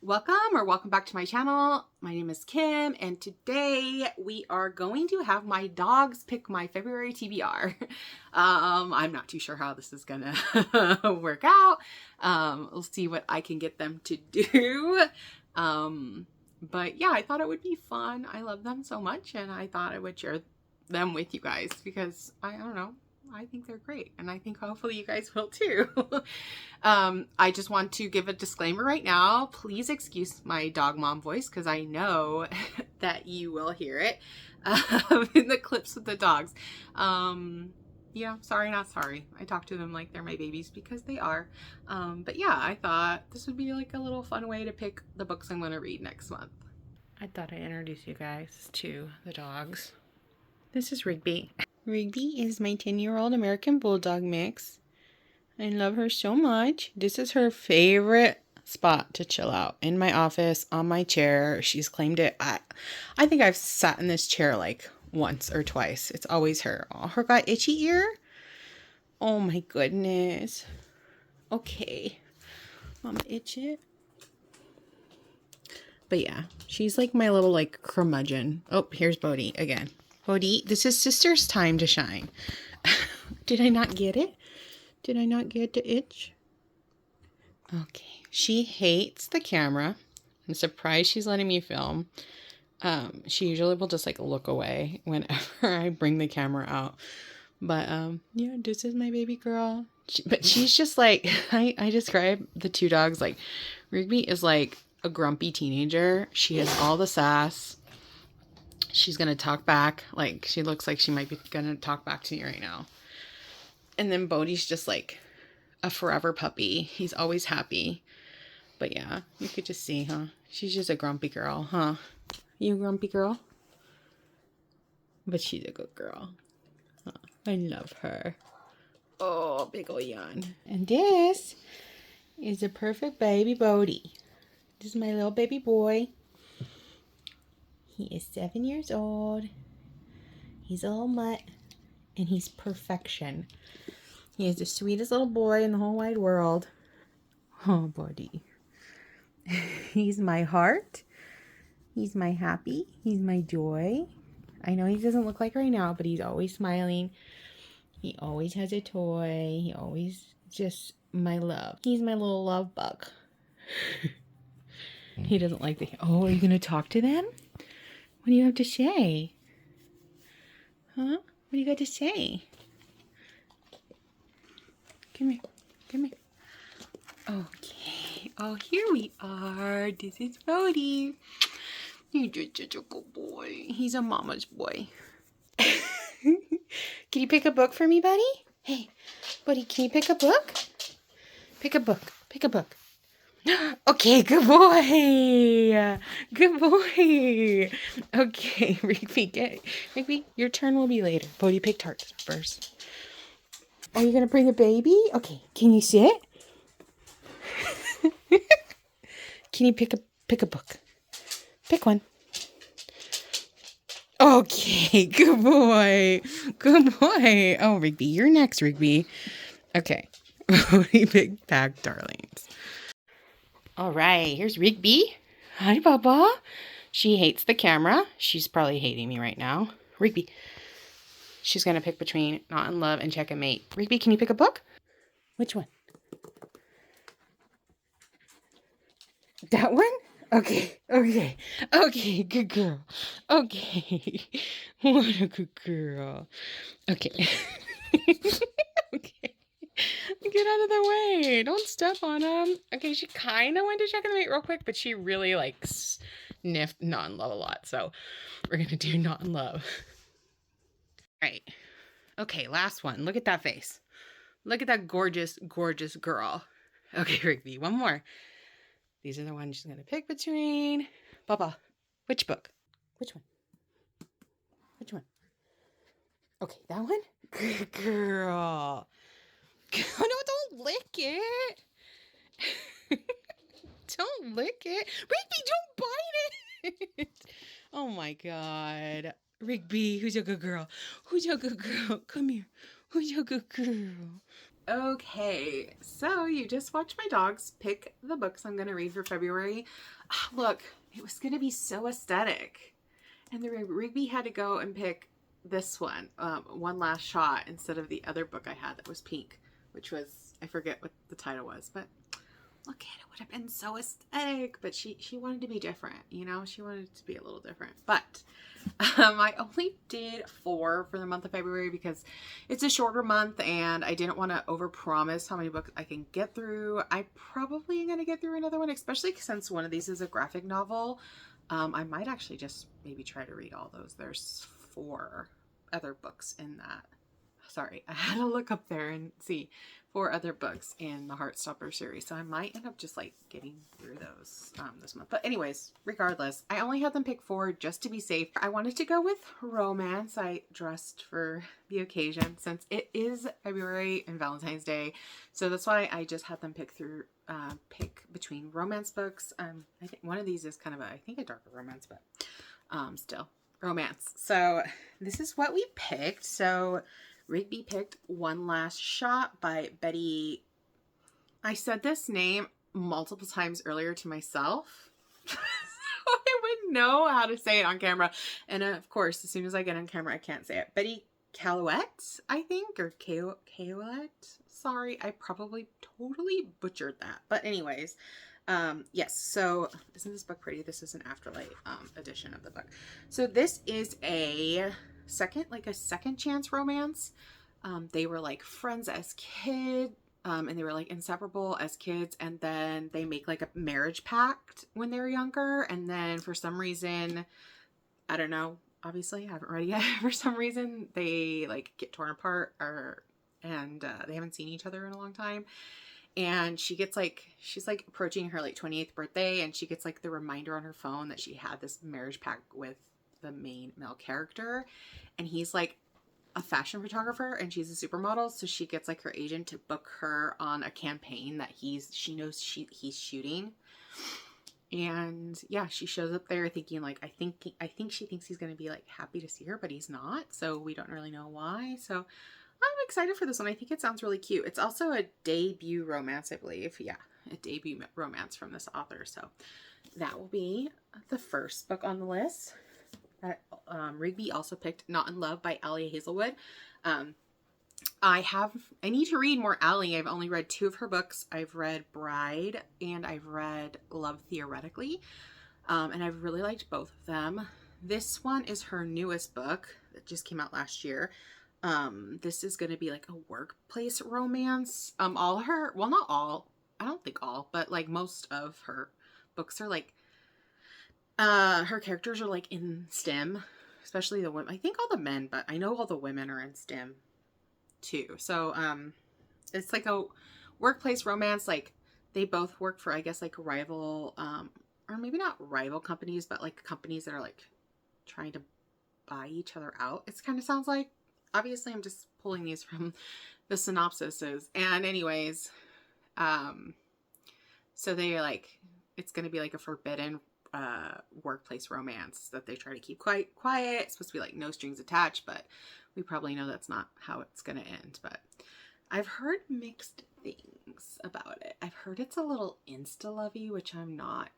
Welcome back to my channel. My name is Kim, and today we are going to have my dogs pick my February TBR. I'm not too sure how this is gonna work out. We'll see what I can get them to do. But yeah, I thought it would be fun. I love them so much, and I thought I would share them with you guys because I don't know, I think they're great, and I think hopefully you guys will too. I just want to give a disclaimer right now. Please excuse my dog mom voice because I know that you will hear it in the clips with the dogs. Yeah, sorry, not sorry. I talk to them like they're my babies because they are. But yeah, I thought this would be like a little fun way to pick the books I'm going to read next month. I thought I'd introduce you guys to the dogs. This is Rigby. Rigby is my 10-year-old American Bulldog mix. I love her so much. This is her favorite spot to chill out. In my office, on my chair. She's claimed it. I think I've sat in this chair like once or twice. It's always her. Oh, her got itchy ear? Oh my goodness. Okay. Mama itch it. But yeah, she's like my little like curmudgeon. Oh, here's Bodhi again. Bodhi, this is sister's time to shine. Did I not get it? Did I not get the itch? Okay. She hates the camera. I'm surprised she's letting me film. She usually will just like look away whenever I bring the camera out. But yeah, this is my baby girl. But she's just like, I describe the two dogs like Rigby is like a grumpy teenager. She has all the sass. She's gonna talk back. Like she looks like she might be gonna talk back to me right now. And then Bodhi's just like a forever puppy. He's always happy. But yeah, you could just see, huh? She's just a grumpy girl, huh? You a grumpy girl? But she's a good girl. Huh? I love her. Oh, big ol' yawn. And this is a perfect baby Bodhi. This is my little baby boy. He is 7 years old. He's a little mutt. And he's perfection. He is the sweetest little boy in the whole wide world. Oh, buddy. He's my heart. He's my happy. He's my joy. I know he doesn't look like right now, but he's always smiling. He always has a toy. He always just my love. He's my little love bug. He doesn't like the... Oh, are you going to talk to them? What do you have to say? Huh? What do you got to say? Come here. Come here. Okay. Oh, here we are. This is Bodhi. He's just such a good boy. He's a mama's boy. Can you pick a book for me, buddy? Hey, buddy, can you pick a book? Pick a book. Pick a book. Okay, good boy. Good boy. Okay, Rigby, your turn will be later. Bodhi picked hearts first. Are you going to bring a baby? Okay, can you sit? Can you pick a book? Pick one. Okay, good boy. Good boy. Oh, Rigby, you're next, Rigby. Okay. Big pack darlings. All right, here's Rigby. Hi, Baba. She hates the camera. She's probably hating me right now. Rigby. She's going to pick between Not in Love and Check a Mate. Rigby, can you pick a book? Which one? That one? Okay, okay, okay, good girl. Okay, what a good girl. Okay. Okay, get out of the way. Don't step on him. Okay, she kind of went to Check and Mate real quick, but she really like sniffed Not in Love a lot. So we're going to do Not in Love. All right. Okay, last one. Look at that face. Look at that gorgeous, gorgeous girl. Okay, Rigby, one more. These are the ones she's going to pick between. Baba, which book? Which one? Which one? Okay, that one? Good girl. No, don't lick it. Don't lick it. Rigby, don't bite it. Oh my God. Rigby, who's your good girl? Who's your good girl? Come here. Who's your good girl? Okay, so you just watched my dogs pick the books I'm going to read for February. Look, it was going to be so aesthetic. And the Rigby had to go and pick this one, One Last Shot, instead of the other book I had that was pink, which was, I forget what the title was, but look at it, would have been so aesthetic. But she wanted to be different, you know, she wanted it to be a little different. But I only did 4 for the month of February because it's a shorter month and I didn't want to overpromise how many books I can get through. I probably am going to get through another one, especially since one of these is a graphic novel. I might actually just maybe try to read all those. There's 4 other books in that. Sorry, I had to look up there and see 4 other books in the Heartstopper series. So I might end up just like getting through those this month. But anyways, regardless, I only had them pick 4 just to be safe. I wanted to go with romance. I dressed for the occasion since it is February and Valentine's Day. So that's why I just had them pick between romance books. I think one of these is kind of I think a darker romance, but still romance. So this is what we picked. So Rigby picked One Last Shot by Betty. I said this name multiple times earlier to myself, so I would know how to say it on camera. And of course, as soon as I get on camera, I can't say it. Betty Calouette, I think, or Calouette. Sorry, I probably totally butchered that. But anyways, yes, so isn't this book pretty? This is an Afterlight edition of the book. So this is a second chance romance. They were like friends as kids, and they were like inseparable as kids, and then they make like a marriage pact when they're younger, and then for some reason, I don't know, obviously I haven't read it yet, for some reason they like get torn apart and they haven't seen each other in a long time. And she's like approaching her like 28th birthday, and she gets like the reminder on her phone that she had this marriage pact with the main male character, and he's like a fashion photographer and she's a supermodel, so she gets like her agent to book her on a campaign that she knows he's shooting. And yeah, she shows up there thinking like, I think she thinks he's going to be like happy to see her, but he's not, so we don't really know why. So I'm excited for this one. I think it sounds really cute. It's also a debut romance, I believe. Yeah, a debut romance from this author. So that will be the first book on the list. Rigby also picked Not in Love by Allie Hazelwood. I need to read more Allie. I've only read 2 of her books. I've read Bride and I've read Love Theoretically. And I've really liked both of them. This one is her newest book that just came out last year. This is going to be like a workplace romance. All her, well, not all, I don't think all, but like most of her books are like, her characters are like in STEM, especially the women. I think all the men, but I know all the women are in STEM too. So, it's like a workplace romance. Like they both work for, I guess, like rival, or maybe not rival companies, but like companies that are like trying to buy each other out. It kind of sounds like, obviously I'm just pulling these from the synopsises. And anyways, so they're like, it's going to be like a forbidden workplace romance that they try to keep quiet. It's supposed to be like no strings attached, but we probably know that's not how it's going to end. But I've heard mixed things about it. I've heard it's a little insta-lovey, which I'm not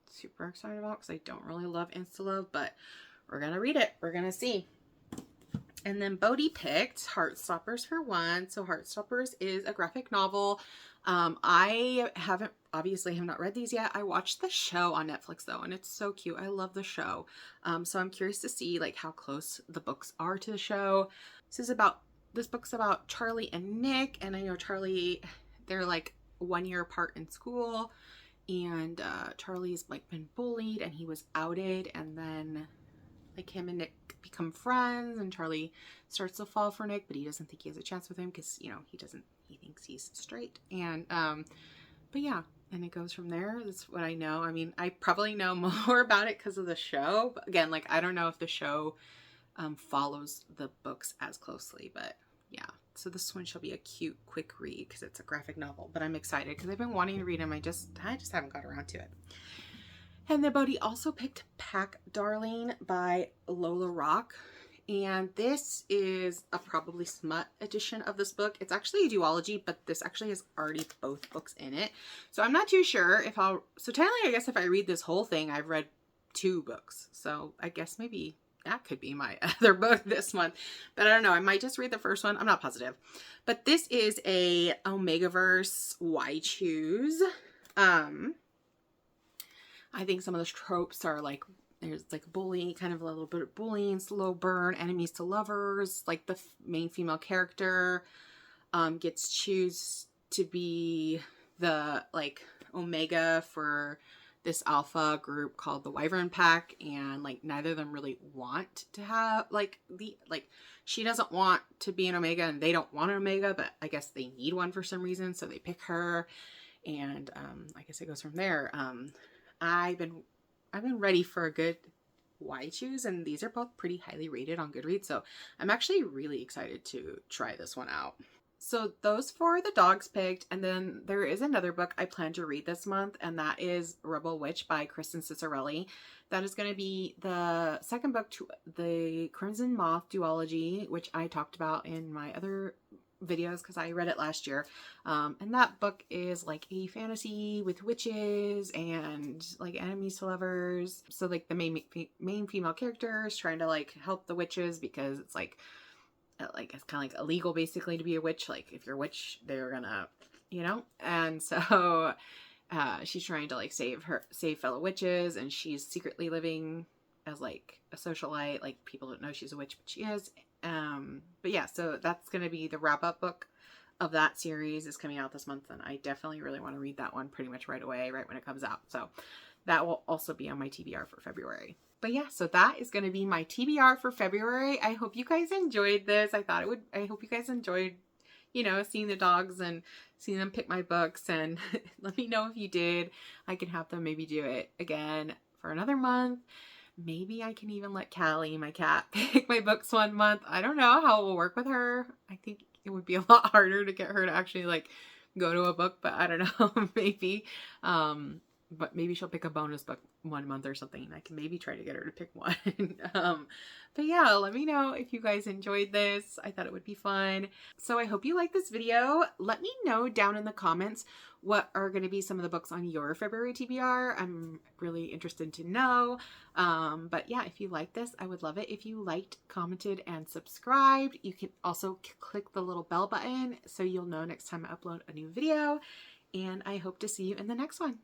super excited about because I don't really love insta-love, but we're going to read it. We're going to see. And then Bodhi picked Heartstoppers for 1. So Heartstoppers is a graphic novel. I obviously have not read these yet. I watched the show on Netflix though, and it's so cute. I love the show. So I'm curious to see like how close the books are to the show. This book's about Charlie and Nick, and I know Charlie, they're like 1 year apart in school, and Charlie's like been bullied and he was outed, and then like him and Nick become friends, and Charlie starts to fall for Nick, but he doesn't think he has a chance with him because, you know, he thinks he's straight. And but yeah, and it goes from there. That's what I know. I mean, I probably know more about it because of the show, but again, like I don't know if the show follows the books as closely, but yeah. So this one shall be a cute quick read because it's a graphic novel, but I'm excited because I've been wanting to read them. I just haven't got around to it. And then Bodhi also picked Pack Darling by Lola Rock. And this is a probably smut edition of this book. It's actually a duology, but this actually has already both books in it. So I'm not too sure if I'll... So technically, I guess if I read this whole thing, I've read 2 books. So I guess maybe that could be my other book this month. But I don't know. I might just read the first one. I'm not positive. But this is a Omegaverse Why Choose. I think some of the tropes are like, there's like bullying, kind of a little bit of bullying, slow burn, enemies to lovers. Like the main female character gets choose to be the like Omega for this alpha group called the Wyvern Pack, and like neither of them really want to have like she doesn't want to be an Omega and they don't want an Omega, but I guess they need one for some reason, so they pick her, and I guess it goes from there. I've been ready for a good Why Choose, and these are both pretty highly rated on Goodreads, so I'm actually really excited to try this one out. So those 4 are the dogs picked, and then there is another book I plan to read this month, and that is Rebel Witch by Kristen Cicerelli. That is going to be the second book to the Crimson Moth duology, which I talked about in my other videos because I read it last year. And that book is like a fantasy with witches and like enemies to lovers. So like the main female character is trying to like help the witches because it's like it's kind of like illegal basically to be a witch. Like if you're a witch, they're gonna, you know, and so she's trying to like save fellow witches, and she's secretly living as like a socialite. Like people don't know she's a witch, but she is. But yeah, so that's going to be the wrap-up book of that series is coming out this month, and I definitely really want to read that one pretty much right away, right when it comes out. So that will also be on my TBR for February. But yeah, so that is going to be my TBR for February. I hope you guys enjoyed this. I hope you guys enjoyed, you know, seeing the dogs and seeing them pick my books, and let me know if you did. I can have them maybe do it again for another month. Maybe I can even let Callie, my cat, pick my books one month. I don't know how it will work with her. I think it would be a lot harder to get her to actually like go to a book, but I don't know, maybe. But maybe she'll pick a bonus book one month or something, and I can maybe try to get her to pick one. But yeah, let me know if you guys enjoyed this. I thought it would be fun. So I hope you like this video. Let me know down in the comments what are going to be some of the books on your February TBR. I'm really interested to know. But yeah, if you like this, I would love it if you liked, commented, and subscribed. You can also click the little bell button so you'll know next time I upload a new video. And I hope to see you in the next one.